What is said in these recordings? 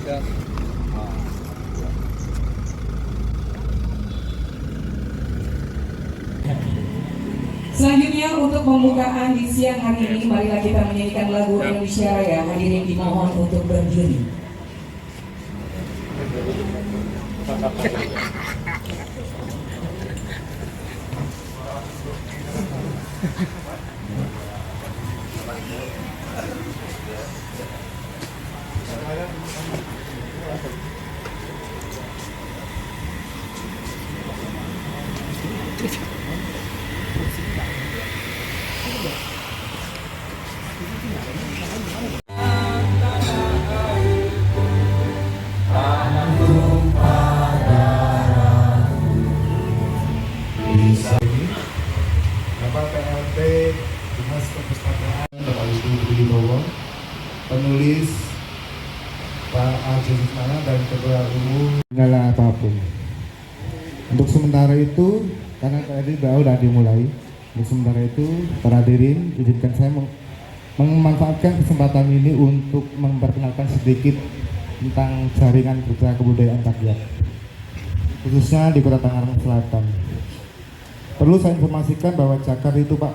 Selanjutnya untuk pembukaan di siang hari ini, marilah kita menyanyikan lagu Indonesia Raya. Hadirin dimohon untuk berdiri. Bapak PLT Dinas Perpustakaan Bapak Ibu Budi Bowo, penulis Pak Ajeng Susmana dan Ketua Umum segala apapun. Untuk sementara itu, karena tadi sudah dimulai, untuk sementara itu para hadirin izinkan saya memanfaatkan kesempatan ini untuk memperkenalkan sedikit tentang jaringan kerja kebudayaan rakyat, khususnya di Kota Tangerang Selatan. Perlu saya informasikan bahwa Jakar itu Pak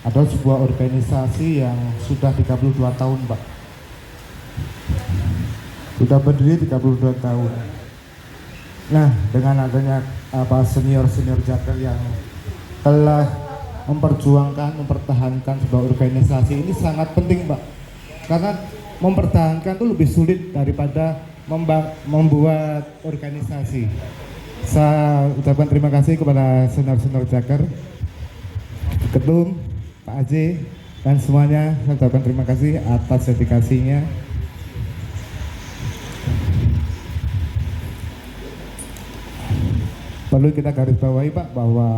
adalah sebuah organisasi yang sudah 32 tahun Pak. Sudah berdiri 32 tahun. Nah, dengan adanya senior-senior Jakar yang telah memperjuangkan, mempertahankan sebuah organisasi ini sangat penting Pak. Karena mempertahankan itu lebih sulit daripada membuat organisasi. Saya ucapkan terima kasih kepada senior-senior Jakar, Ketum, Pak Aji, dan semuanya. Saya ucapkan terima kasih atas dedikasinya. Perlu kita garis bawahi Pak bahwa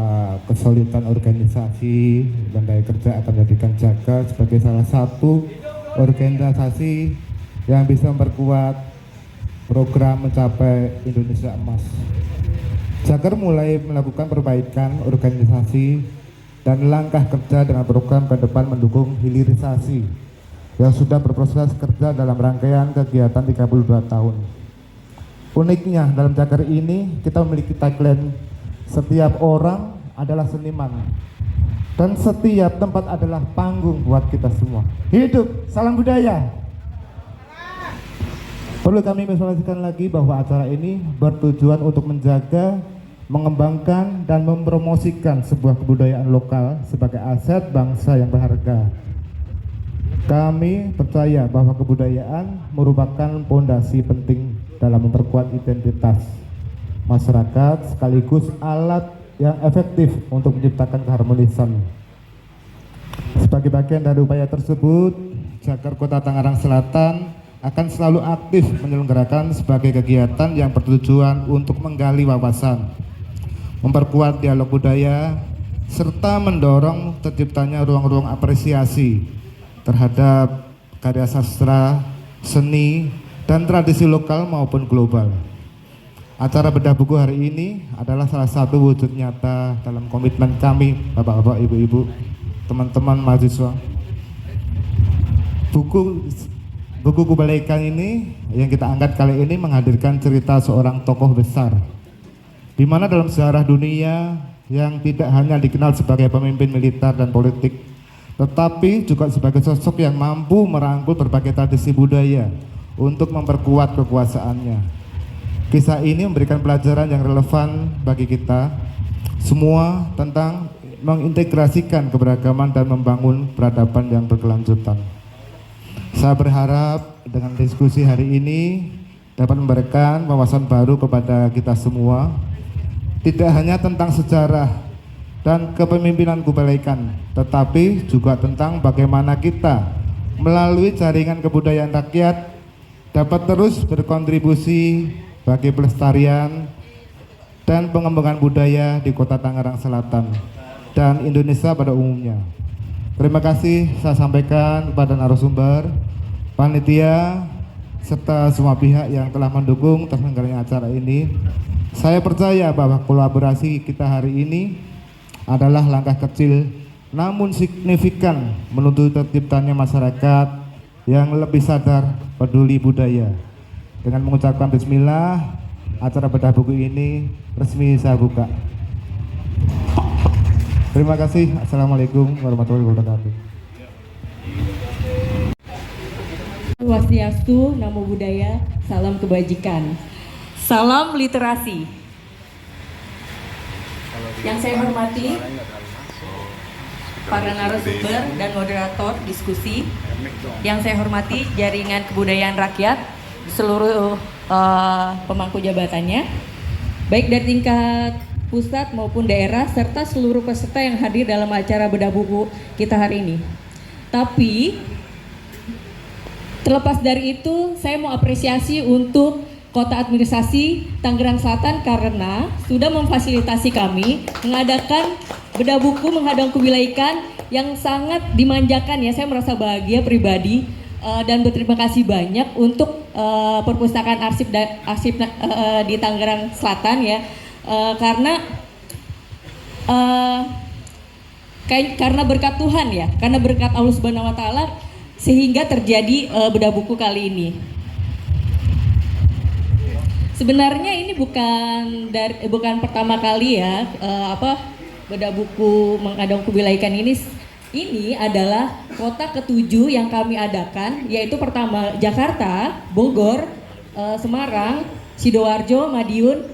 kesulitan organisasi dan daya kerja akan menjadikan Jakar sebagai salah satu organisasi yang bisa memperkuat program mencapai Indonesia Emas. Jakar mulai melakukan perbaikan organisasi dan langkah kerja dengan program ke depan mendukung hilirisasi yang sudah berproses kerja dalam rangkaian kegiatan 32 tahun. Uniknya dalam Jakar ini kita memiliki tagline setiap orang adalah seniman dan setiap tempat adalah panggung buat kita semua. Hidup, salam budaya. Perlu kami informasikan lagi bahwa acara ini bertujuan untuk menjaga, mengembangkan dan mempromosikan sebuah kebudayaan lokal sebagai aset bangsa yang berharga. Kami percaya bahwa kebudayaan merupakan pondasi penting dalam memperkuat identitas masyarakat sekaligus alat yang efektif untuk menciptakan keharmonisan. Sebagai bagian dari upaya tersebut, Jakar Kota Tangerang Selatan akan selalu aktif menyelenggarakan sebagai kegiatan yang bertujuan untuk menggali wawasan, memperkuat dialog budaya, serta mendorong terciptanya ruang-ruang apresiasi terhadap karya sastra, seni, dan tradisi lokal maupun global. Acara bedah buku hari ini adalah salah satu wujud nyata dalam komitmen kami, Bapak-bapak, Ibu-ibu, teman-teman mahasiswa. Buku Kubalaikan ini yang kita angkat kali ini menghadirkan cerita seorang tokoh besar, di mana dalam sejarah dunia yang tidak hanya dikenal sebagai pemimpin militer dan politik, tetapi juga sebagai sosok yang mampu merangkul berbagai tradisi budaya untuk memperkuat kekuasaannya. Kisah ini memberikan pelajaran yang relevan bagi kita semua tentang mengintegrasikan keberagaman dan membangun peradaban yang berkelanjutan. Saya berharap dengan diskusi hari ini dapat memberikan wawasan baru kepada kita semua, tidak hanya tentang sejarah dan kepemimpinan Kubalaikan, tetapi juga tentang bagaimana kita melalui jaringan kebudayaan rakyat dapat terus berkontribusi bagi pelestarian dan pengembangan budaya di Kota Tangerang Selatan dan Indonesia pada umumnya. Terima kasih saya sampaikan kepada narasumber, panitia, serta semua pihak yang telah mendukung terselenggaranya acara ini. Saya percaya bahwa kolaborasi kita hari ini adalah langkah kecil namun signifikan menuju terciptanya masyarakat yang lebih sadar, peduli budaya, Dengan mengucapkan bismillah, acara bedah buku ini resmi saya buka. Terima kasih. Assalamualaikum warahmatullahi wabarakatuh. Swastiastu, Namo Buddhaya, salam kebajikan, salam literasi. Yang saya hormati para narasumber dan moderator diskusi, yang saya hormati jaringan kebudayaan rakyat, seluruh pemangku jabatannya, baik dari tingkat pusat maupun daerah, serta seluruh peserta yang hadir dalam acara bedah buku kita hari ini. Tapi terlepas dari itu, saya mau apresiasi untuk Kota Administrasi Tangerang Selatan karena sudah memfasilitasi kami mengadakan bedah buku menghadang kubilaikan yang sangat dimanjakan ya. Saya merasa bahagia pribadi dan berterima kasih banyak untuk perpustakaan arsip di Tangerang Selatan ya, karena berkat Tuhan ya, karena berkat Allah Subhanahu Wa Taala sehingga terjadi bedah buku kali ini. Sebenarnya ini bukan pertama kali ya bedah buku menghadang kubilaikan ini adalah kota ketujuh yang kami adakan, yaitu pertama Jakarta, Bogor, Semarang, Sidoarjo, Madiun,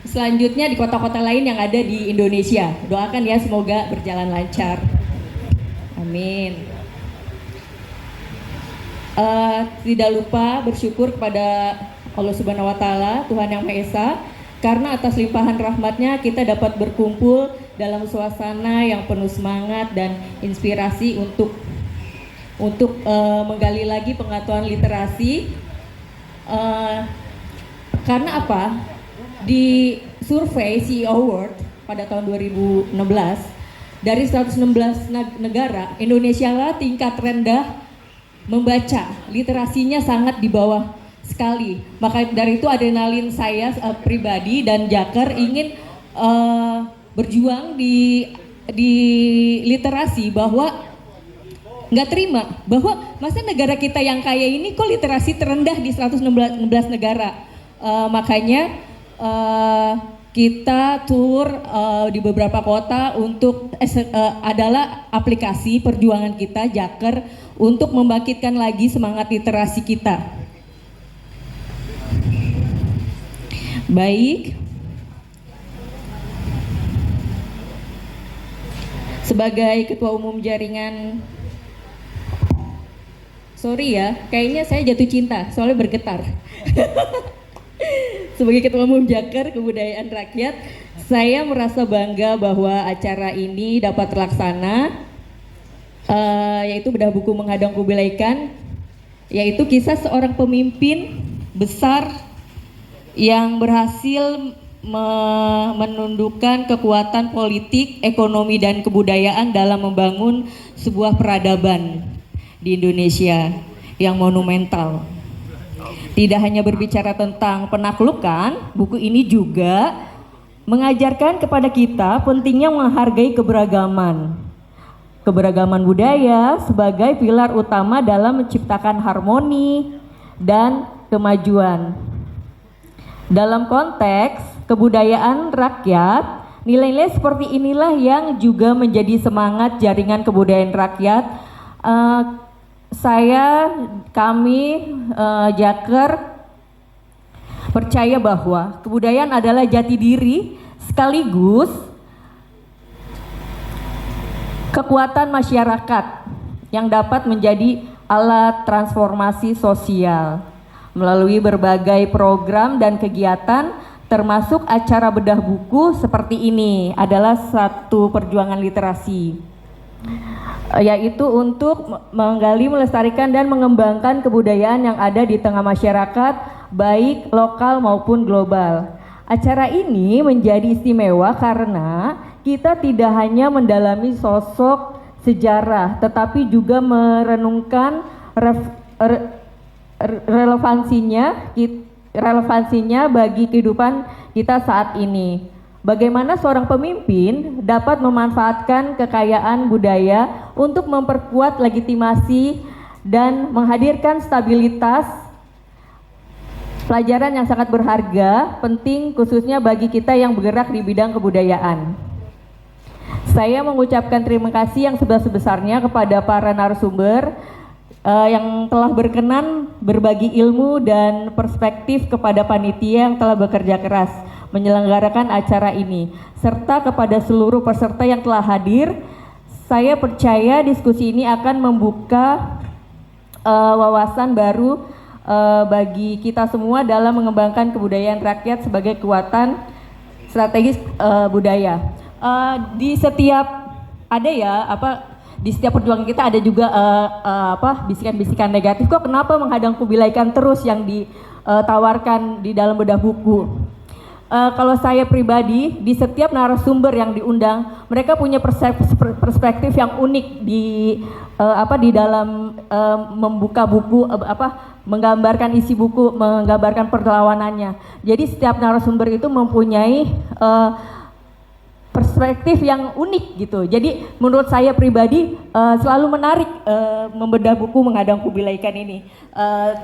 selanjutnya di kota-kota lain yang ada di Indonesia. Doakan ya semoga berjalan lancar. Amin. Tidak lupa bersyukur kepada Allah Subhanahu Wa Taala, Tuhan Yang Maha Esa, karena atas limpahan rahmatnya kita dapat berkumpul dalam suasana yang penuh semangat dan inspirasi untuk menggali lagi pengetahuan literasi. Karena apa? Di survei CEO Award pada tahun 2016, dari 116 negara, Indonesia lah tingkat rendah membaca, literasinya sangat di bawah sekali. Maka dari itu adrenalin saya pribadi dan Jaker ingin berjuang di literasi, bahwa nggak terima bahwa masa negara kita yang kaya ini kok literasi terendah di 116 negara. Makanya kita tur di beberapa kota untuk adalah aplikasi perjuangan kita Jaker untuk membangkitkan lagi semangat literasi kita. Baik, sebagai ketua umum jaringan, sorry ya, kayaknya saya jatuh cinta soalnya bergetar. Sebagai ketua umum Jaker Kebudayaan Rakyat, saya merasa bangga bahwa acara ini dapat terlaksana, yaitu bedah buku menghadang kubilaikan, yaitu kisah seorang pemimpin besar yang berhasil menundukkan kekuatan politik, ekonomi, dan kebudayaan dalam membangun sebuah peradaban di Indonesia yang monumental. Tidak hanya berbicara tentang penaklukan, buku ini juga mengajarkan kepada kita pentingnya menghargai keberagaman. Keberagaman budaya sebagai pilar utama dalam menciptakan harmoni dan kemajuan. Dalam konteks kebudayaan rakyat, nilai-nilai seperti inilah yang juga menjadi semangat jaringan kebudayaan rakyat. Kami Jaker percaya bahwa kebudayaan adalah jati diri sekaligus kekuatan masyarakat yang dapat menjadi alat transformasi sosial melalui berbagai program dan kegiatan, termasuk acara bedah buku seperti ini adalah satu perjuangan literasi, yaitu untuk menggali, melestarikan, dan mengembangkan kebudayaan yang ada di tengah masyarakat, baik lokal maupun global. Acara ini menjadi istimewa karena kita tidak hanya mendalami sosok sejarah, tetapi juga merenungkan relevansinya bagi kehidupan kita saat ini. Bagaimana seorang pemimpin dapat memanfaatkan kekayaan budaya untuk memperkuat legitimasi dan menghadirkan stabilitas pelajaran yang sangat berharga, penting khususnya bagi kita yang bergerak di bidang kebudayaan. Saya mengucapkan terima kasih yang sebesar-besarnya kepada para narasumber yang telah berkenan berbagi ilmu dan perspektif kepada panitia yang telah bekerja keras menyelenggarakan acara ini, serta kepada seluruh peserta yang telah hadir. Saya percaya diskusi ini akan membuka wawasan baru bagi kita semua dalam mengembangkan kebudayaan rakyat sebagai kekuatan strategis budaya. Di setiap di setiap perjuangan kita ada juga bisikan-bisikan negatif. Kok kenapa menghadang kubilaikan terus yang ditawarkan di dalam bedah buku? Kalau saya pribadi, di setiap narasumber yang diundang, mereka punya perspektif yang unik di dalam membuka buku, menggambarkan isi buku, menggambarkan perlawanannya. Jadi setiap narasumber itu mempunyai perspektif yang unik gitu. Jadi menurut saya pribadi selalu menarik membedah buku menghadang kubilaikan ini,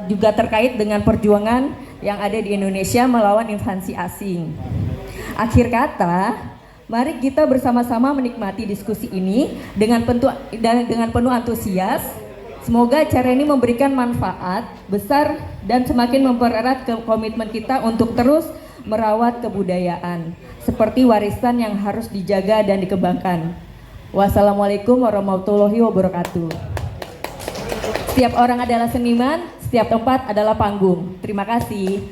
juga terkait dengan perjuangan yang ada di Indonesia melawan invasi asing. Akhir kata, mari kita bersama-sama menikmati diskusi ini dengan penuh antusias. Semoga acara ini memberikan manfaat besar dan semakin mempererat komitmen kita untuk terus merawat kebudayaan seperti warisan yang harus dijaga dan dikembangkan. Wassalamualaikum warahmatullahi wabarakatuh. Setiap orang adalah seniman, setiap tempat adalah panggung. Terima kasih.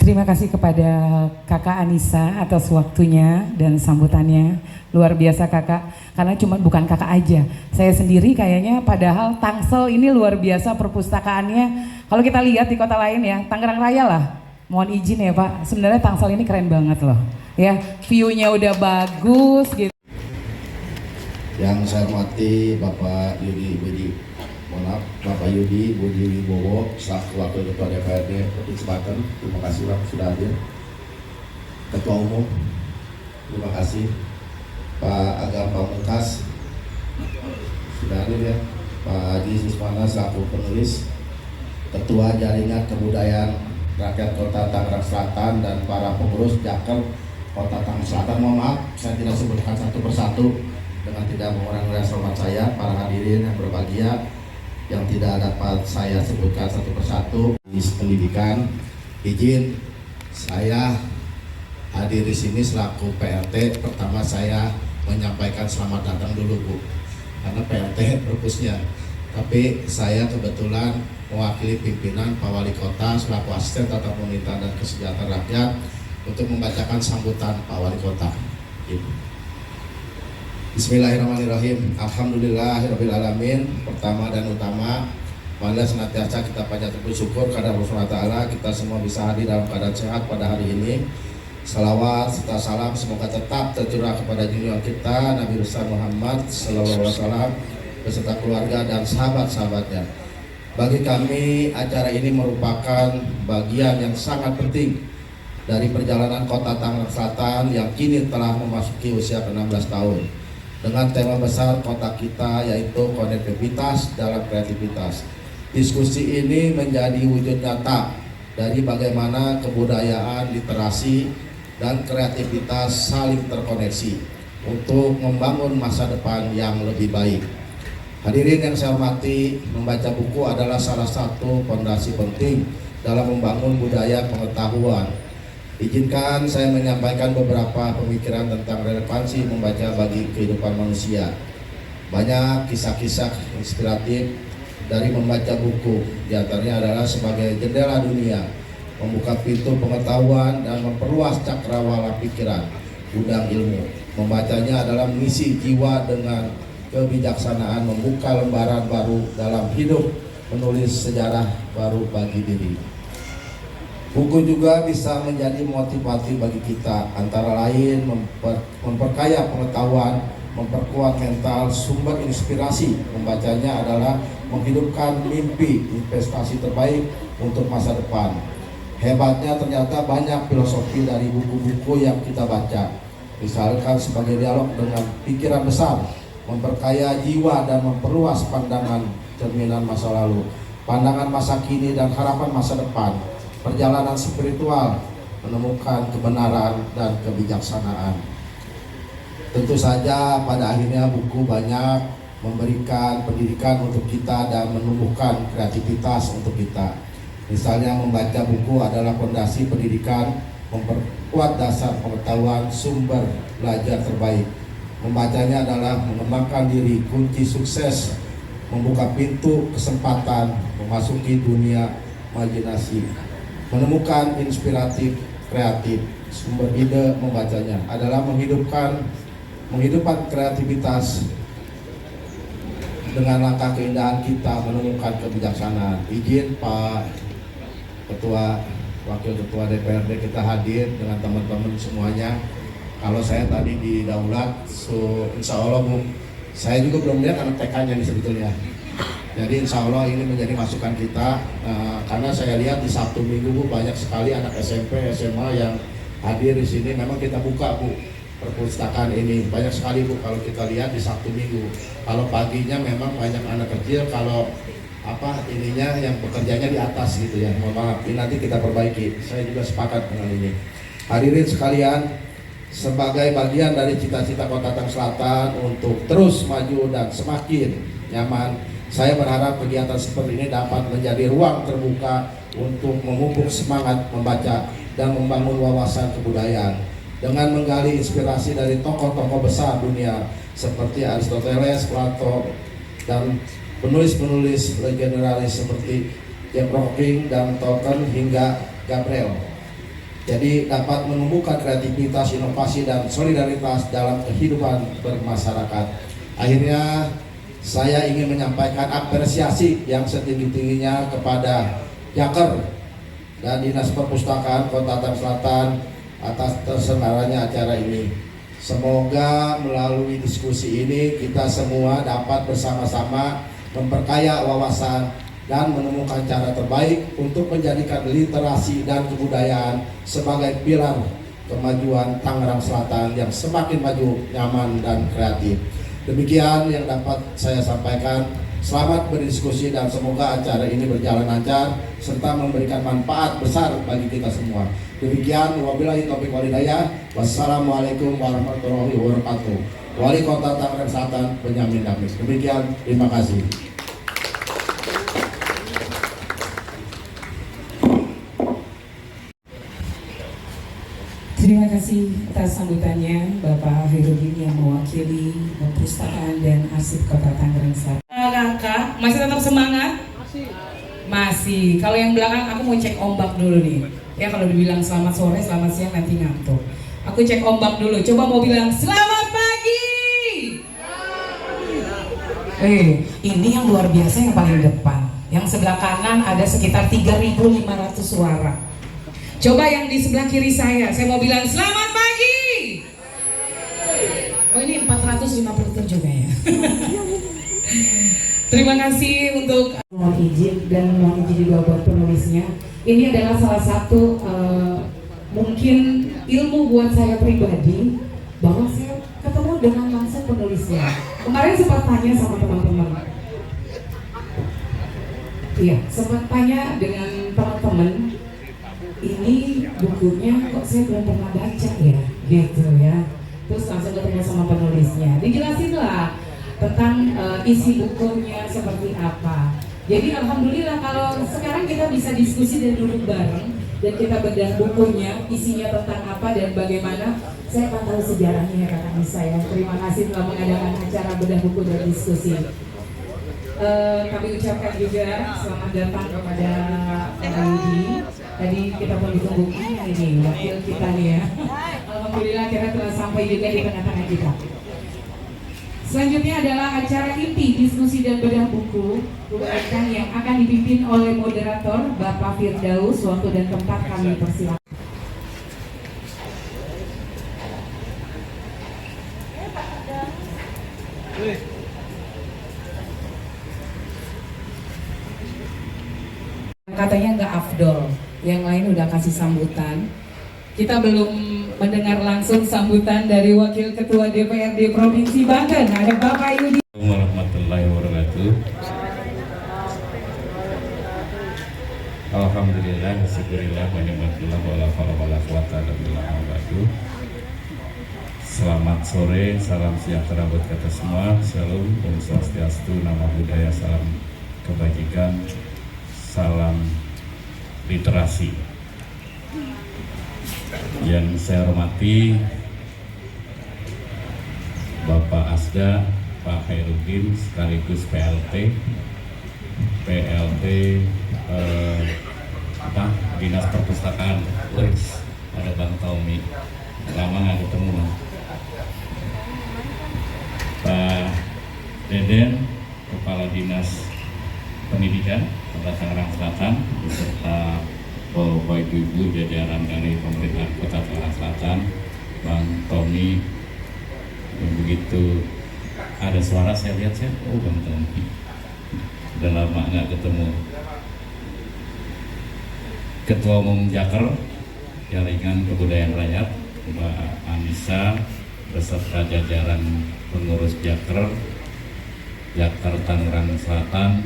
Terima kasih kepada Kakak Anissa atas waktunya dan sambutannya. Luar biasa Kakak, karena bukan Kakak aja. Saya sendiri kayaknya padahal Tangsel ini luar biasa perpustakaannya. Kalau kita lihat di kota lain ya, Tangerang Raya lah. Mohon izin ya Pak, sebenarnya Tangsel ini keren banget loh. Ya, view-nya udah bagus gitu. Yang saya hormati Bapak Yudi Budi Wibowo, selaku Wakil Ketua DPRD Provinsi Banten. Terima kasih Pak sudah hadir. Ketua Umum, terima kasih. Pak Agam Pamungkas sudah hadir ya. Pak Haji Susmana selaku penulis, Ketua Jaringan Kebudayaan Rakyat Kota Tangerang Selatan, dan para pengurus Jaker Kota Tangerang Selatan. Mohon maaf saya tidak sebutkan satu persatu dengan tidak mengurangi rasa hormat saya. Para hadirin yang berbahagia yang tidak dapat saya sebutkan satu persatu. Di pendidikan, izin saya hadir di sini selaku PRT. Pertama saya menyampaikan selamat datang dulu Bu, karena PRT purpose-nya. Tapi saya kebetulan mewakili pimpinan Pak Wali Kota selaku asisten tata pemerintahan dan kesejahteraan rakyat untuk membacakan sambutan Pak Wali Kota. Bismillahirrahmanirrahim. Alhamdulillahirrahmanirrahim. Pertama dan utama, marilah senantiasa kita panjatkan bersyukur kepada Allah Subhanahu wa taala, kita semua bisa hadir dalam keadaan sehat pada hari ini. Salawat serta salam semoga tetap tercurah kepada junjungan kita Nabi besar Muhammad sallallahu alaihi wasallam beserta keluarga dan sahabat-sahabatnya. Bagi kami, acara ini merupakan bagian yang sangat penting dari perjalanan Kota Tangerang Selatan yang kini telah memasuki usia ke-16 tahun. Dengan tema besar kota kita, yaitu konektivitas dalam kreativitas. Diskusi ini menjadi wujud nyata dari bagaimana kebudayaan, literasi, dan kreativitas saling terkoneksi untuk membangun masa depan yang lebih baik. Hadirin yang saya hormati, membaca buku adalah salah satu fondasi penting dalam membangun budaya pengetahuan. Izinkan saya menyampaikan beberapa pemikiran tentang relevansi membaca bagi kehidupan manusia. Banyak kisah-kisah inspiratif dari membaca buku, di antaranya adalah sebagai jendela dunia, membuka pintu pengetahuan dan memperluas cakrawala pikiran, gudang ilmu. Membacanya adalah mengisi jiwa dengan kebijaksanaan, membuka lembaran baru dalam hidup, menulis sejarah baru bagi diri. Buku juga bisa menjadi motivasi bagi kita, antara lain memperkaya pengetahuan, memperkuat mental, sumber inspirasi. Membacanya adalah menghidupkan mimpi investasi terbaik untuk masa depan. Hebatnya ternyata banyak filosofi dari buku-buku yang kita baca. Misalkan sebagai dialog dengan pikiran besar memperkaya jiwa dan memperluas pandangan cerminan masa lalu, pandangan masa kini dan harapan masa depan, perjalanan spiritual menemukan kebenaran dan kebijaksanaan. Tentu saja pada akhirnya buku banyak memberikan pendidikan untuk kita dan menumbuhkan kreativitas untuk kita. Misalnya membaca buku adalah fondasi pendidikan, memperkuat dasar pengetahuan, sumber belajar terbaik. Membacanya adalah mengembangkan diri, kunci sukses, membuka pintu kesempatan, memasuki dunia imajinasi, menemukan inspiratif, kreatif. Sumber ide membacanya adalah menghidupkan kreativitas dengan langkah keindahan kita menemukan kebijaksanaan. Izin Pak Ketua, Wakil Ketua DPRD kita hadir dengan teman-teman semuanya. Kalau saya tadi di Daulat, insya Allah Bu, saya juga belum lihat anak TK-nya nih sebetulnya. Jadi insya Allah ini menjadi masukan kita, karena saya lihat di Sabtu Minggu Bu banyak sekali anak SMP, SMA yang hadir di sini. Memang kita buka Bu perpustakaan ini banyak sekali Bu kalau kita lihat di Sabtu Minggu. Kalau paginya memang banyak anak kecil, kalau ininya yang bekerjanya di atas gitu ya. Mohon maaf, ini nanti kita perbaiki. Saya juga sepakat dengan ini. Hadirin sekalian, sebagai bagian dari cita-cita Kota Tangerang Selatan untuk terus maju dan semakin nyaman, saya berharap kegiatan seperti ini dapat menjadi ruang terbuka untuk memupuk semangat membaca dan membangun wawasan kebudayaan dengan menggali inspirasi dari tokoh-tokoh besar dunia seperti Aristoteles, Plato, dan penulis-penulis legendaris seperti James Rocking dan Tolkien hingga Gabriel. Jadi dapat menumbuhkan kreativitas, inovasi, dan solidaritas dalam kehidupan bermasyarakat. Akhirnya saya ingin menyampaikan apresiasi yang setinggi-tingginya kepada Jaker dan Dinas Perpustakaan Kota Tangerang Selatan atas terselenggaranya acara ini. Semoga melalui diskusi ini kita semua dapat bersama-sama memperkaya wawasan dan menemukan cara terbaik untuk menjadikan literasi dan kebudayaan sebagai pilar kemajuan Tangerang Selatan yang semakin maju, nyaman, dan kreatif. Demikian yang dapat saya sampaikan. Selamat berdiskusi dan semoga acara ini berjalan lancar serta memberikan manfaat besar bagi kita semua. Demikian, wabillahi taufiq wal hidayah. Wassalamualaikum warahmatullahi wabarakatuh. Wali Kota Tangerang Selatan, Benyamin Damis. Demikian, terima kasih. Terima kasih atas sambutannya Bapak Hairudin yang mewakili Perpustakaan dan Arsip Kota Tangerang Selatan. Kakak, masih tetap semangat? Masih. Kalau yang belakang aku mau cek ombak dulu nih. Ya kalau dibilang selamat sore, selamat siang nanti ngantuk. Aku cek ombak dulu. Coba mau bilang selamat pagi. Ini yang luar biasa yang paling depan. Yang sebelah kanan ada sekitar 3.500 suara. Coba yang di sebelah kiri saya mau bilang selamat pagi. Oh ini 450 juga ya. Terima kasih untuk mohon izin dan mohon izin juga buat penulisnya. Ini adalah salah satu mungkin ilmu buat saya pribadi bahwa saya ketemu dengan langsung penulisnya. Kemarin sempat tanya sama teman-teman. Iya, sempat tanya dengan teman-teman. Ini bukunya kok saya belum pernah baca ya, gitu ya. Terus langsung ketemu sama penulisnya. Dijelasin lah tentang isi bukunya seperti apa. Jadi alhamdulillah kalau sekarang kita bisa diskusi dan duduk bareng dan kita bedah bukunya, isinya tentang apa dan bagaimana. Saya akan tahu sejarahnya karena saya. Terima kasih telah mengadakan acara bedah buku dan diskusi. Kami ucapkan juga selamat datang kepada Pak Yudi. Tadi kita pun ditunggu ini wakil kita nih ya. Alhamdulillah kita telah sampai juga di tengah-tengah kita. Selanjutnya adalah acara inti diskusi dan bedah buku yang akan dipimpin oleh moderator Bapak Firdaus. Waktu dan tempat kami persilakan. Katanya nggak afdol, yang lain udah kasih sambutan. Kita belum mendengar langsung sambutan dari Wakil Ketua DPRD Provinsi Banten, ada Bapak Yudi. Warahmatullahi wabarakatuh. Alhamdulillah, syukurillah, wa ni'matillah, wala haula wala quwata illa billah. Selamat sore, salam sejahtera buat kita semua. Shalom, Om Swastiastu, Namo Buddhaya, salam kebajikan, salam literasi. Yang saya hormati Bapak Asda, Pak Khairuddin sekaligus PLT Dinas Perpustakaan. Ada Bang Tommy, lama nggak ketemu. Pak Deden, Kepala Dinas Pendidikan Kota Tangerang Selatan, beserta Bapak Ibu jajaran dari pemerintahan Kota Tangerang Selatan, Bang Tommy, yang begitu ada suara saya lihat Bang Tommy, udah lama nggak ketemu. Ketua Umum Jaker Jaringan Kebudayaan Rakyat, Mbak Anissa, beserta jajaran pengurus Jaker Tangerang Selatan.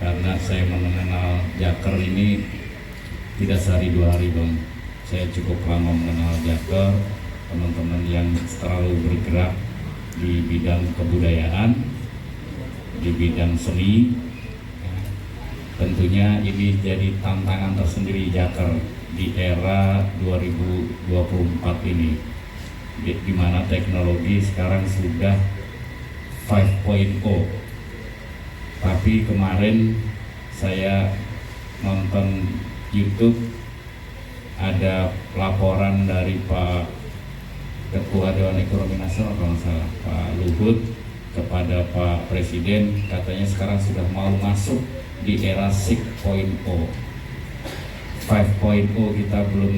Karena saya mengenal Jaker ini tidak sehari dua hari, Bang. Saya cukup lama mengenal Jaker, teman-teman yang selalu bergerak di bidang kebudayaan, di bidang seni. Tentunya ini jadi tantangan tersendiri Jaker di era 2024 ini, di mana teknologi sekarang sudah 5.0. Tapi kemarin saya nonton YouTube, ada laporan dari Pak Ketua Dewan Ekonomi Nasional kalau salah, Pak Luhut, kepada Pak Presiden, katanya sekarang sudah mau masuk di era 6.0. 5.0 kita belum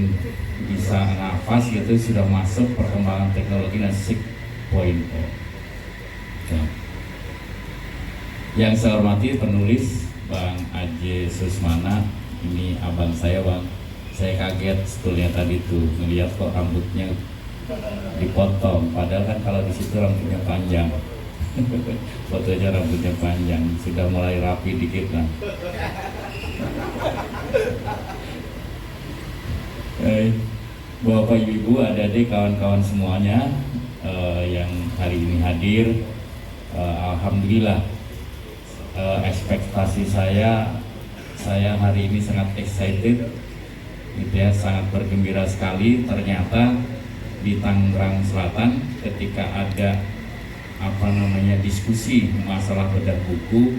bisa nafas gitu, sudah masuk perkembangan teknologi dan 6.0. Yang saya hormati penulis Bang Aje Susmana, ini abang saya, Bang. Saya kaget sebetulnya tadi tuh melihat kok rambutnya dipotong, padahal kan kalau di situ rambutnya panjang. Fotonya rambutnya panjang, sudah mulai rapi dikit lah. Bapak Ibu, adik-adik, kawan-kawan semuanya yang hari ini hadir, alhamdulillah. Ekspektasi saya hari ini sangat excited, gitu ya, sangat bergembira sekali. Ternyata di Tangerang Selatan ketika ada diskusi masalah bedah buku,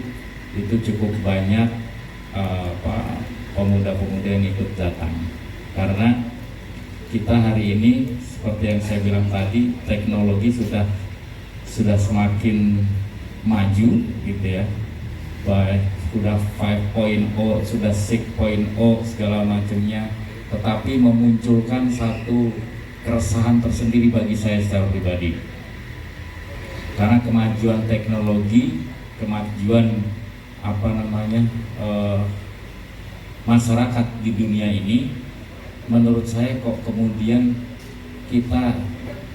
itu cukup banyak pemuda-pemuda yang ikut datang. Karena kita hari ini seperti yang saya bilang tadi, teknologi sudah semakin maju, gitu ya. Baik sudah 5.0, sudah 6.0 segala macamnya, tetapi memunculkan satu keresahan tersendiri bagi saya secara pribadi. Karena kemajuan teknologi, kemajuan masyarakat di dunia ini, menurut saya kok kemudian kita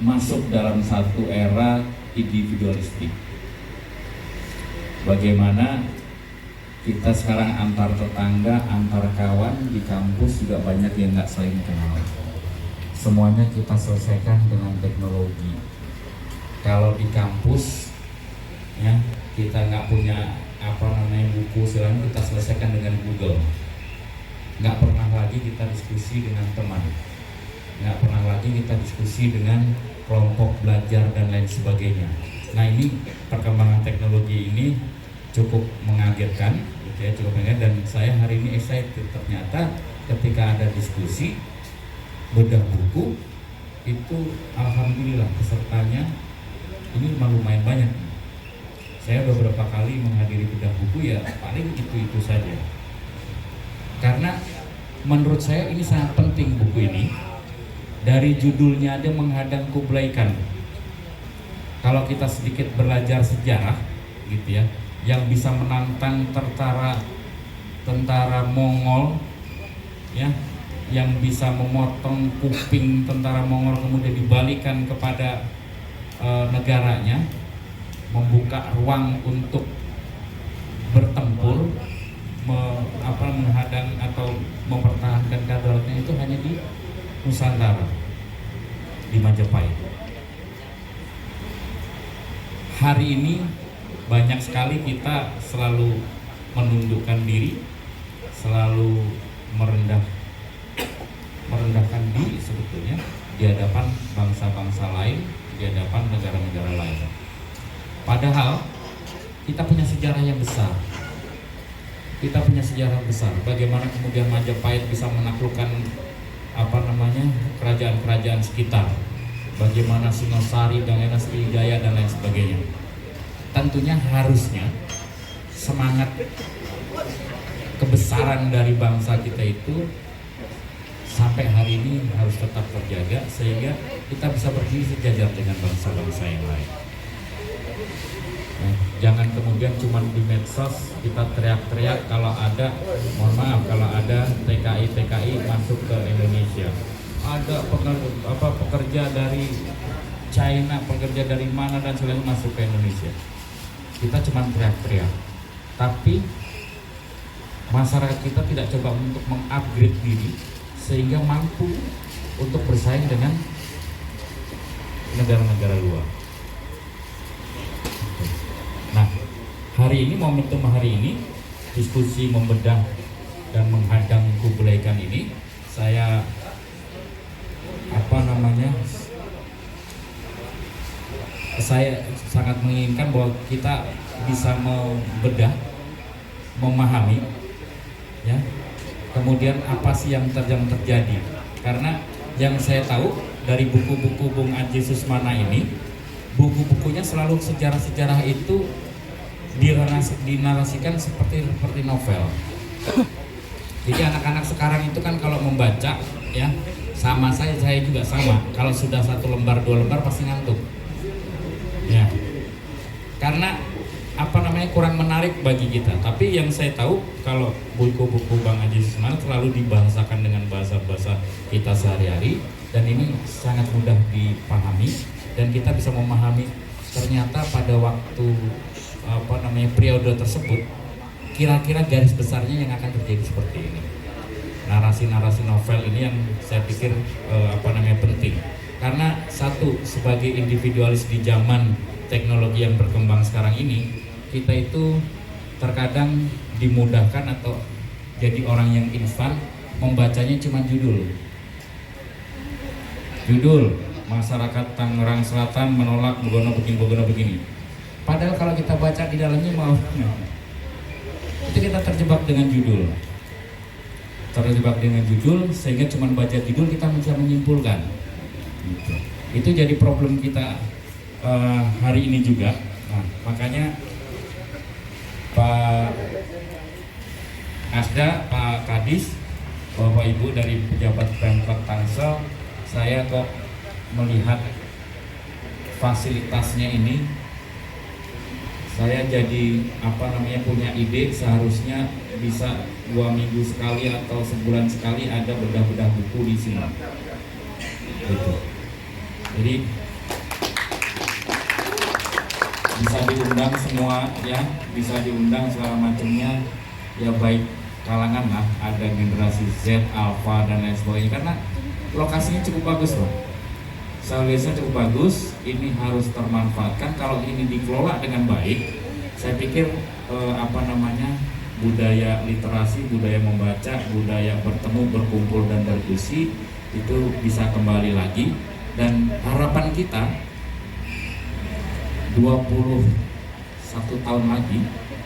masuk dalam satu era individualistik. Bagaimana kita sekarang antar tetangga, antar kawan di kampus juga banyak yang nggak saling kenal. Semuanya kita selesaikan dengan teknologi. Kalau di kampus, ya kita nggak punya buku, silahkan kita selesaikan dengan Google. Nggak pernah lagi kita diskusi dengan teman, nggak pernah lagi kita diskusi dengan kelompok belajar dan lain sebagainya. Nah, ini perkembangan teknologi ini cukup mengagetkan, gitu ya, cukup mengagetkan, dan saya hari ini excited. Ternyata ketika ada diskusi bedah buku itu, alhamdulillah pesertanya ini lumayan banyak. Saya beberapa kali menghadiri bedah buku, ya paling itu saja. Karena menurut saya ini sangat penting buku ini. Dari judulnya ada menghadang Kublai Khan. Kalau kita sedikit belajar sejarah, gitu ya, yang bisa menantang tentara Mongol, ya, yang bisa memotong kuping tentara Mongol kemudian dibalikan kepada negaranya, membuka ruang untuk bertempur, menghadang atau mempertahankan kedaulatannya itu hanya di Nusantara, di Majapahit. Hari ini banyak sekali kita selalu menundukkan diri, selalu merendahkan diri sebetulnya di hadapan bangsa-bangsa lain, di hadapan negara-negara lain. Padahal kita punya sejarah yang besar. Kita punya sejarah besar. Bagaimana kemudian Majapahit bisa menaklukkan kerajaan-kerajaan sekitar. Bagaimana Singosari dan Sriwijaya dan lain sebagainya. Tentunya harusnya semangat kebesaran dari bangsa kita itu sampai hari ini harus tetap terjaga sehingga kita bisa berdiri sejajar dengan bangsa-bangsa yang lain. Nah, jangan kemudian cuma di medsos kita teriak-teriak kalau ada, mohon maaf, kalau ada TKI masuk ke Indonesia, ada pekerja dari China, pekerja dari mana dan selain masuk ke Indonesia. Kita cuma teriak-teriak, tapi masyarakat kita tidak coba untuk mengupgrade diri sehingga mampu untuk bersaing dengan negara-negara luar. Nah, momentum hari ini, diskusi membedah dan menghadang kebaikan ini, saya saya sangat menginginkan bahwa kita bisa membedah, memahami, ya, kemudian apa sih yang terjadi. Karena yang saya tahu dari buku-buku Bung Aji Susmana ini, buku-bukunya selalu sejarah-sejarah itu dinarasikan seperti novel. Jadi anak-anak sekarang itu kan kalau membaca, ya, sama saya juga sama. Kalau sudah 1 lembar 2 lembar pasti ngantuk. Ya. Karena kurang menarik bagi kita. Tapi yang saya tahu kalau buku-buku Bang Aji Susmana selalu dibahasakan dengan bahasa-bahasa kita sehari-hari dan ini sangat mudah dipahami dan kita bisa memahami ternyata pada waktu periode tersebut kira-kira garis besarnya yang akan terjadi seperti ini. Narasi-narasi novel ini yang saya pikir penting. Karena satu, sebagai individualis di zaman teknologi yang berkembang sekarang ini, kita itu terkadang dimudahkan atau jadi orang yang instan, membacanya cuma judul, masyarakat Tangerang Selatan menolak Bogono begini. Padahal kalau kita baca di dalamnya itu kita terjebak dengan judul, sehingga cuma baca judul kita bisa menyimpulkan. Itu jadi problem kita hari ini juga. Nah, makanya Pak Asda, Pak Kadis, Bapak Ibu dari pejabat Pemkot Tangsel, saya kok melihat fasilitasnya ini, saya jadi punya ide seharusnya bisa 2 minggu sekali atau sebulan sekali ada bedah-bedah buku di sini. Gitu. Jadi bisa diundang semua, ya, bisa diundang segala macamnya, ya, baik kalangan lah, ada generasi Z, Alpha dan lain sebagainya, karena lokasinya cukup bagus loh. Salesnya cukup bagus, ini harus termanfaatkan. Kalau ini dikelola dengan baik, saya pikir budaya literasi, budaya membaca, budaya bertemu, berkumpul dan berdiskusi itu bisa kembali lagi. Dan harapan kita 21 tahun lagi,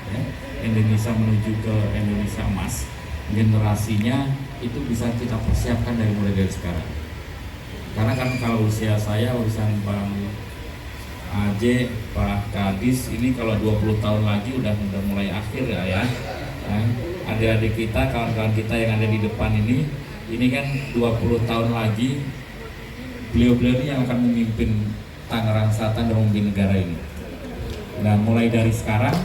ya, Indonesia menuju ke Indonesia emas, generasinya itu bisa kita persiapkan mulai dari sekarang. Karena kan kalau usia saya, urusan Bang AJ, Pak Kadis ini kalau 20 tahun lagi udah mulai akhir ya. Adik-adik kita, kawan-kawan kita yang ada di depan ini kan 20 tahun lagi beliau-beliau ini yang akan memimpin Tangerang Selatan dan memimpin negara ini. Nah, mulai dari sekarang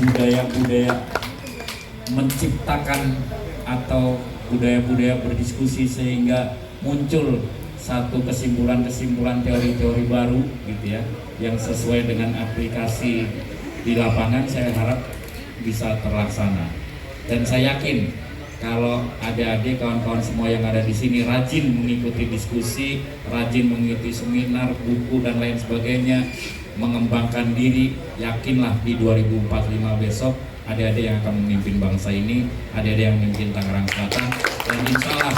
budaya-budaya menciptakan atau budaya-budaya berdiskusi sehingga muncul satu kesimpulan-kesimpulan teori-teori baru gitu ya, yang sesuai dengan aplikasi di lapangan. Saya harap bisa terlaksana, dan saya yakin kalau adik-adik, kawan-kawan semua yang ada di sini rajin mengikuti diskusi, rajin mengikuti seminar, buku dan lain sebagainya, mengembangkan diri, yakinlah di 2045 besok adik-adik yang akan memimpin bangsa ini, adik-adik yang memimpin Tangerang Selatan, dan insya Allah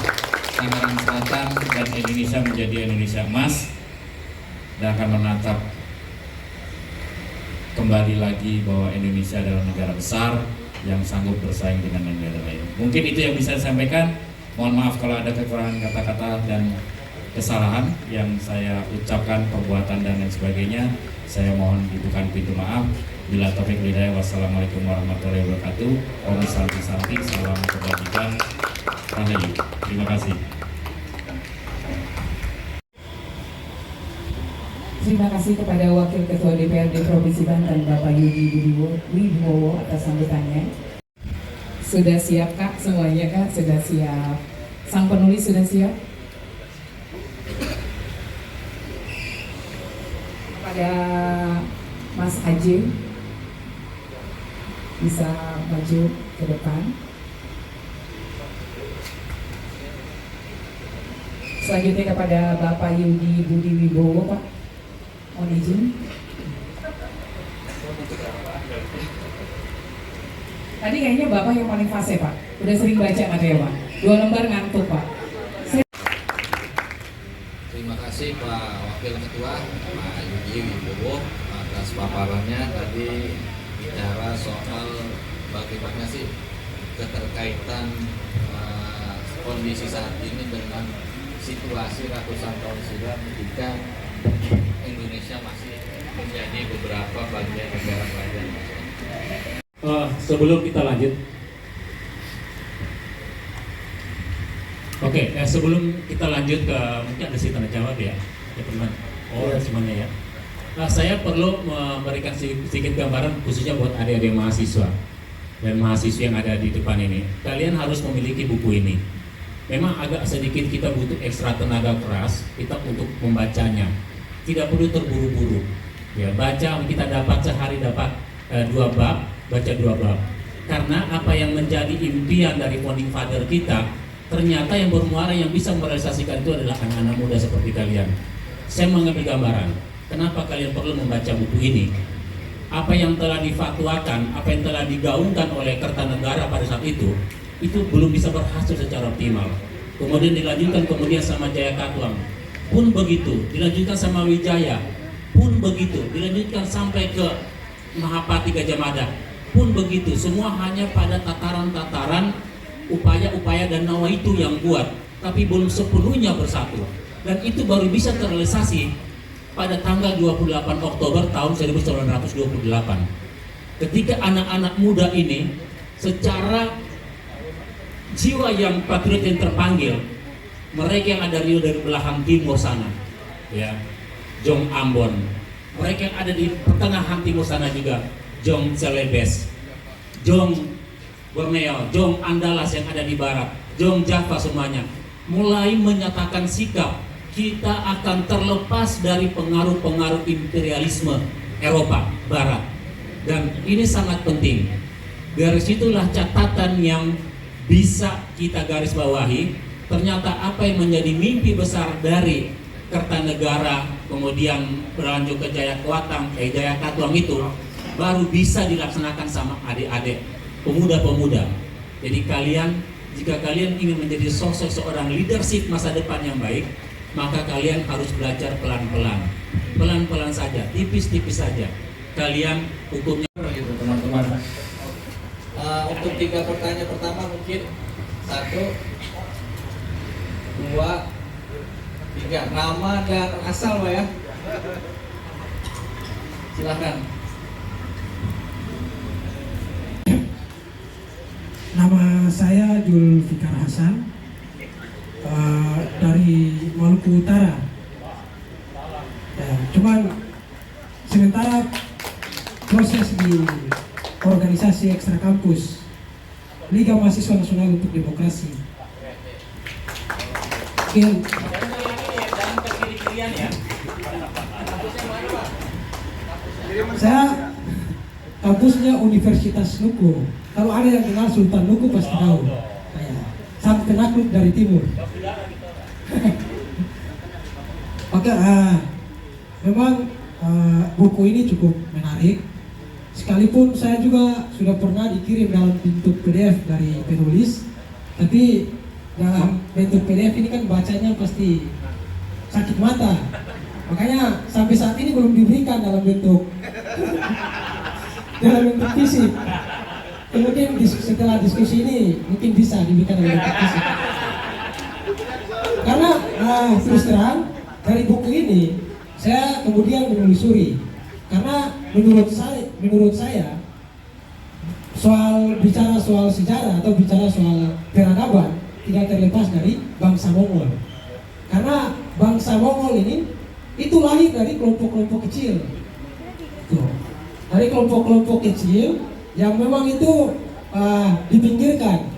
Tangerang Selatan dan Indonesia menjadi Indonesia emas dan akan menatap kembali lagi bahwa Indonesia adalah negara besar yang sanggup bersaing dengan negara lain. Mungkin itu yang bisa saya sampaikan. Mohon maaf kalau ada kekurangan kata-kata dan kesalahan yang saya ucapkan, perbuatan dan lain sebagainya. Saya mohon dibukakan pintu maaf. Bila taufik hidayah, wassalamualaikum warahmatullahi wabarakatuh. Om Santi Santi, salam kebajikan, rahayu. Terima kasih. Terima kasih kepada Wakil Ketua DPRD Provinsi Banten Bapak Yudi Wibowo atas sambutannya. Sudah siap Kak semuanya Kak? Sudah siap. Sang penulis sudah siap? Kepada Mas Aji bisa maju ke depan. Selanjutnya kepada Bapak Yudi Budi Wibowo Pak. Mohon izin. Tadi kayaknya Bapak yang paling fase Pak. Udah sering baca katanya Pak. 2 lembar ngantuk Pak. Terima kasih Pak Wakil Ketua Pak Yudi Wibowo atas paparannya. Tadi bicara soal bagaimana sih keterkaitan kondisi saat ini dengan situasi ratusan tahun silam ketika Indonesia masih menjadi beberapa bagian negara bagian. Sebelum kita lanjut, sebelum kita lanjut ke mungkin ada sih tanda jawab ya, teman. Semuanya ya. Saya perlu memberikan sedikit gambaran khususnya buat adik-adik mahasiswa dan mahasiswa yang ada di depan ini. Kalian harus memiliki buku ini. Memang agak sedikit kita butuh ekstra tenaga keras kita untuk membacanya. Tidak perlu terburu-buru. Ya, baca kita dapat sehari dapat 2 bab, baca 2 bab. Karena apa yang menjadi impian dari founding father kita, ternyata yang bermuara yang bisa merealisasikan itu adalah anak-anak muda seperti kalian. Saya mengambil gambaran, kenapa kalian perlu membaca buku ini. Apa yang telah difatwakan, apa yang telah digaungkan oleh Kertanegara pada saat itu belum bisa berhasil secara optimal. Kemudian dilanjutkan sama Jaya Katuang, pun begitu, dilanjutkan sama Wijaya, pun begitu, dilanjutkan sampai ke Mahapati Gajah Mada, pun begitu. Semua hanya pada tataran-tataran upaya-upaya dan nawaitu yang kuat, tapi belum sepenuhnya bersatu. Dan itu baru bisa terrealisasi pada tanggal 28 Oktober tahun 1928. Ketika anak-anak muda ini secara jiwa yang patriot yang terpanggil, mereka yang ada dari belahan timur sana, ya, Jong Ambon. Mereka yang ada di pertengahan timur sana juga, Jong Celebes, Jong Borneo, Jong Andalas yang ada di barat, Jong Java semuanya, mulai menyatakan sikap kita akan terlepas dari pengaruh-pengaruh imperialisme Eropa Barat. Dan ini sangat penting. Garis itulah catatan yang bisa kita garis bawahi. Ternyata apa yang menjadi mimpi besar dari Kertanegara kemudian berlanjut ke Jaya Katuang itu baru bisa dilaksanakan sama adik-adik pemuda-pemuda. Jadi jika kalian ingin menjadi sosok seorang leadership masa depan yang baik, maka kalian harus belajar pelan-pelan saja, tipis-tipis saja. Kalian hukumnya Gitu teman-teman. Untuk 3 pertanyaan pertama mungkin 1, 2, 3, nama dan asal Pak ya. Silahkan. Nama saya Julfikar Hasan dari Maluku Utara. Ya, cuman sementara proses di organisasi ekstra kampus Liga Mahasiswa Nasional untuk Demokrasi. Mungkin saya kampusnya Universitas Nuku. Kalau ada yang kenal Sultan Nuku pasti tahu. Sang penakluk dari timur. Maka memang buku ini cukup menarik. Sekalipun saya juga sudah pernah dikirim dalam bentuk PDF dari penulis, tapi dalam bentuk PDF ini kan bacanya pasti sakit mata. Makanya sampai saat ini belum diberikan dalam bentuk fisik. Kemudian setelah diskusi ini mungkin bisa diberikan dalam bentuk fisik. Karena terus terang dari buku ini saya kemudian menelusuri. Karena menurut saya bicara soal sejarah atau bicara soal peradaban tidak terlepas dari bangsa Mongol. Karena bangsa Mongol ini itu lahir dari kelompok-kelompok kecil. Tuh. Dari kelompok-kelompok kecil yang memang itu dipinggirkan.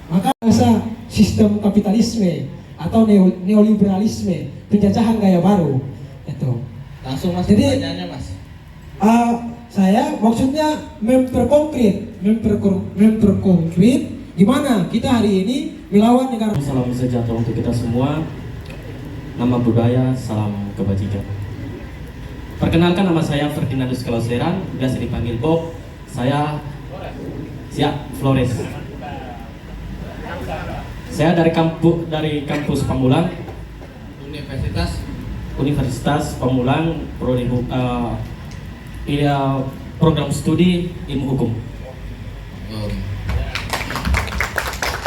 Maka masa sistem kapitalisme atau neoliberalisme, penjajahan gaya baru itu. Langsung Mas, jadi pertanyaannya Mas. Saya maksudnya memperkonkret gimana kita hari ini melawan negara. Salam sejahtera untuk kita semua. Nama budaya, salam kebajikan. Perkenalkan, nama saya Ferdinandus Kalauseran, biasa dipanggil Bob. Saya Flores. Saya dari kampus Pamulang, Universitas Pamulang, program studi ilmu hukum.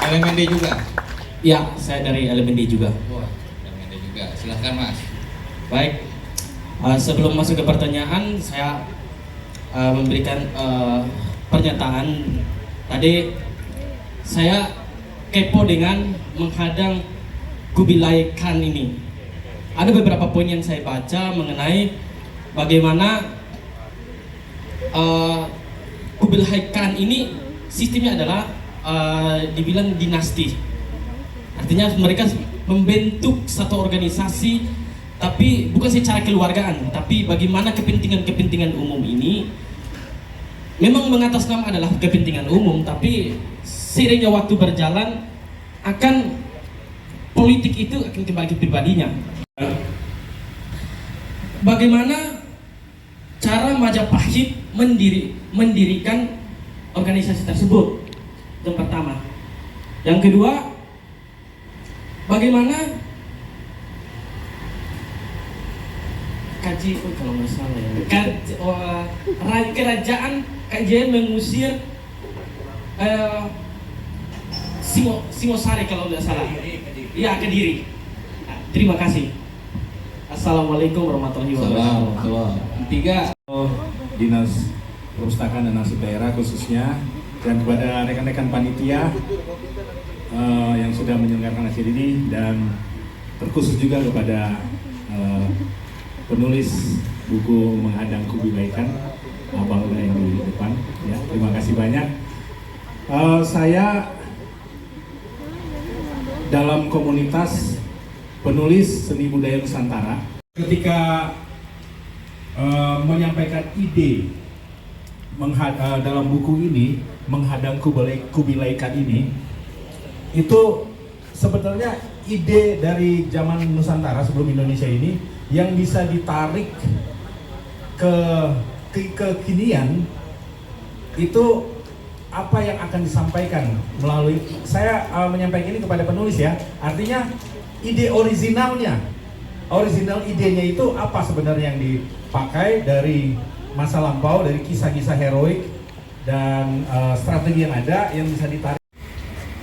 LMND juga? Ya, saya dari LMND juga. Wah, LMND juga. Silahkan Mas. Baik, sebelum masuk ke pertanyaan, saya memberikan pernyataan. Tadi saya kepo dengan menghadang Kubilai Khan ini. Ada beberapa poin yang saya baca mengenai bagaimana Kubilai Khan ini sistemnya adalah dibilang dinasti. Artinya mereka membentuk satu organisasi, tapi bukan secara keluargaan, tapi bagaimana kepentingan-kepentingan umum ini memang mengatas nama adalah kepentingan umum, tapi seiringnya waktu berjalan akan politik itu akan kembali ke pribadinya. Bagaimana cara Majapahit mendirikan organisasi tersebut? Yang pertama. Yang kedua, bagaimana kalau nggak salah ya, kerajaan KJN mengusir Singosari kalau nggak salah. Iya, Kediri. Terima kasih. Assalamualaikum warahmatullahi wabarakatuh. Tiga. Dinas Perpustakaan dan Arsip Daerah khususnya, dan kepada rekan-rekan panitia yang sudah menyelenggarakan acara ini, dan terkhusus juga kepada penulis buku Menghadang Kubilai Khan, Abang udah yang di depan, ya, terima kasih banyak. Saya dalam komunitas penulis seni budaya Nusantara, ketika menyampaikan ide dalam buku ini, Menghadang Kubilai Khan ini, itu sebetulnya ide dari zaman Nusantara sebelum Indonesia ini yang bisa ditarik ke kekinian. Itu apa yang akan disampaikan melalui saya menyampaikan ini kepada penulis, ya, artinya ide original idenya itu apa sebenarnya yang dipakai dari masa lampau, dari kisah-kisah heroik dan strategi yang ada yang bisa ditarik.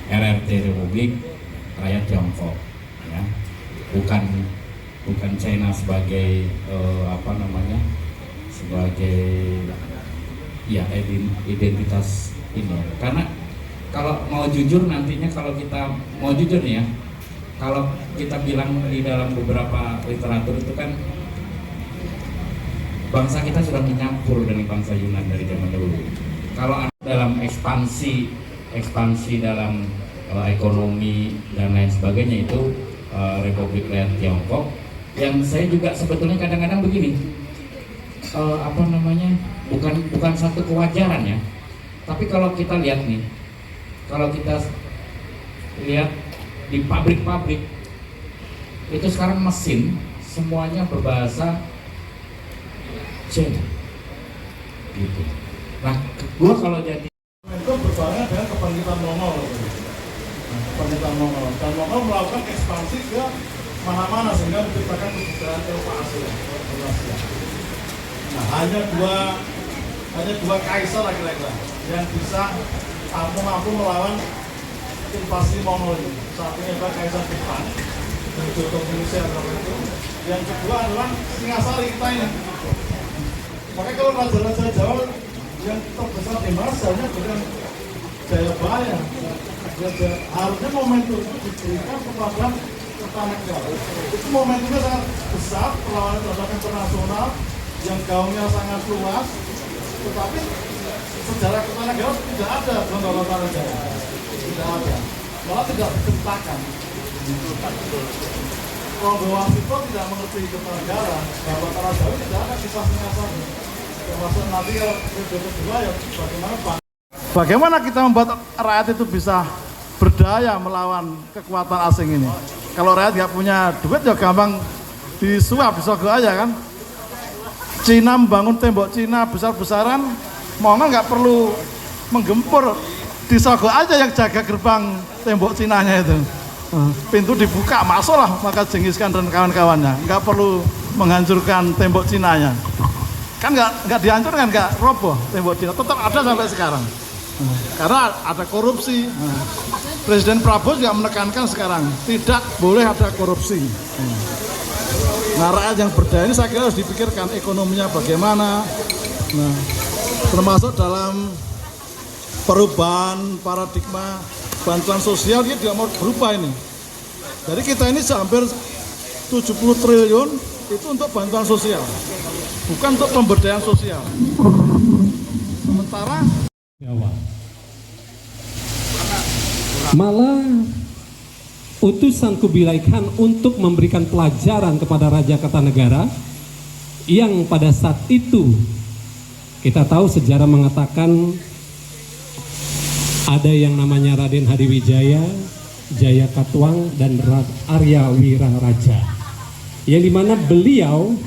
RRT Republik Rakyat Tiongkok, ya, bukan China sebagai sebagai ya identitas ini. Karena kalau mau jujur nantinya, kalau kita mau jujur nih ya, kalau kita bilang di dalam beberapa literatur itu kan bangsa kita sudah menyampur dengan bangsa Yunan dari zaman dahulu. Kalau dalam ekspansi ekspansi dalam ekonomi dan lain sebagainya itu Republik Rakyat Tiongkok. Yang saya juga sebetulnya kadang-kadang begini, bukan satu kewajaran ya, tapi kalau kita lihat nih, kalau kita lihat di pabrik-pabrik itu sekarang mesin semuanya berbahasa China gitu. Nah, gua kalau jadi itu berbarengan dengan kebangkitan Mongol. Kebangkitan Mongol dan Mongol melakukan ekspansi ke mana-mana sehingga menciptakan kebudayaan Eropa Asia. Nah, hanya dua kaisar kira-kira yang bisa mampu melawan invasi Mongol ini. Satunya adalah Kaisar Jepang, Joko Indonesia itu. Yang kedua adalah Singasari kita ini. Makanya kalau raja-raja Jawa yang terbesar di mana seharusnya bukan Jayabaya. Harusnya momentum itu diberikan kepada Kertanegara. Itu momentumnya sangat besar, perlawanan terhadap internasional yang gaungnya sangat luas. Tetapi sejarah Kertanegara tidak ada dalam Kertanegara. Tidak ada. Malah tidak diciptakan. Kalau Wasito tidak mengerti Kertanegara, bahwa Tanah Jawa tidak ada kisah Singasari. Termasuk nanti kalau periode kedua ya bagaimana kita membuat rakyat itu bisa berdaya melawan kekuatan asing ini. Kalau rakyat nggak punya duit ya gampang disuap, disogok aja kan. Cina membangun tembok Cina besar-besaran, Mongol nggak perlu menggempur, disogok aja yang jaga gerbang tembok Cinanya itu. Pintu dibuka, masuklah maka Genghis Khan dan kawan-kawannya, nggak perlu menghancurkan tembok Cinanya. Kan nggak dihancurkan, nggak roboh tembok Cina, tetap ada sampai sekarang. Karena ada korupsi. Presiden Prabowo juga menekankan sekarang tidak boleh ada korupsi. Nah, rakyat yang berdaya ini saya kira harus dipikirkan ekonominya bagaimana. Nah, termasuk dalam perubahan paradigma bantuan sosial dia juga mau berubah ini. Jadi kita ini hampir 70 triliun itu untuk bantuan sosial, bukan untuk pemberdayaan sosial. Sementara malah utusan Kubilai Khan untuk memberikan pelajaran kepada Raja Kertanegara yang pada saat itu kita tahu sejarah mengatakan ada yang namanya Raden Hadiwijaya, Jaya Katuang dan Arya Wiraraja, yang dimana beliau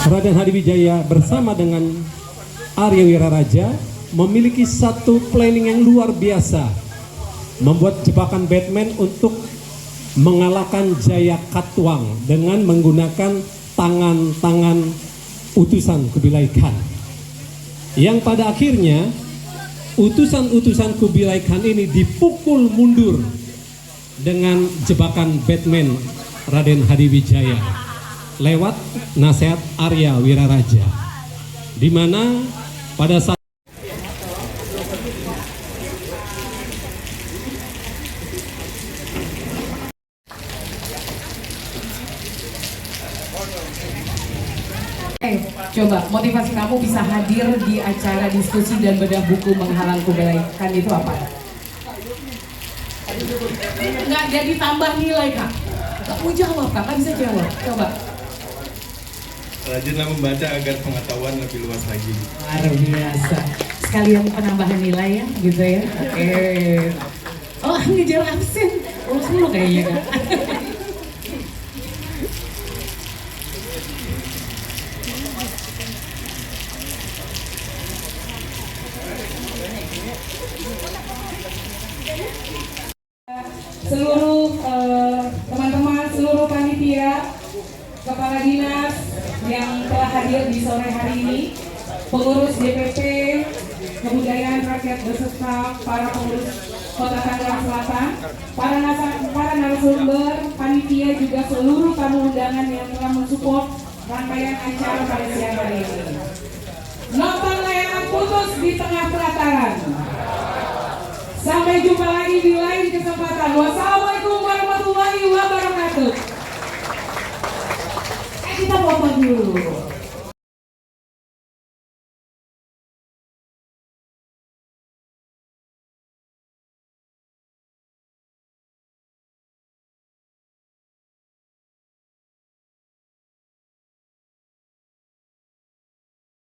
Raden Hadiwijaya bersama dengan Arya Wiraraja memiliki satu planning yang luar biasa, membuat jebakan Batman untuk mengalahkan Jaya Katuang dengan menggunakan tangan-tangan utusan Kubilai Khan, yang pada akhirnya utusan-utusan Kubilai Khan ini dipukul mundur dengan jebakan Batman Raden Hadiwijaya lewat nasihat Arya Wiraraja, di mana pada saat coba motivasi kamu bisa hadir di acara diskusi dan bedah buku menghalang Kubilai Khan itu apa? Nggak jadi tambah nilai kak? Kamu jawab kak, kan bisa jawab. Coba. Rajinlah membaca agar pengetahuan lebih luas lagi. Luar biasa. Sekalian penambahan nilai ya, gitu ya. Oke. Oh ngejar absen. Oh 10 kayaknya kak. Seluruh teman-teman, seluruh panitia, kepala dinas yang telah hadir di sore hari ini, pengurus DPP, kebudayaan rakyat beserta para pengurus Kota Tangerang Selatan, para narasumber, panitia juga seluruh tamu undangan yang telah mensupport rangkaian acara pada siang hari ini. Nonton layangan putus di tengah pelataran. Sampai jumpa lagi di lain kesempatan. Wassalamualaikum warahmatullahi wabarakatuh. Kita potong dulu.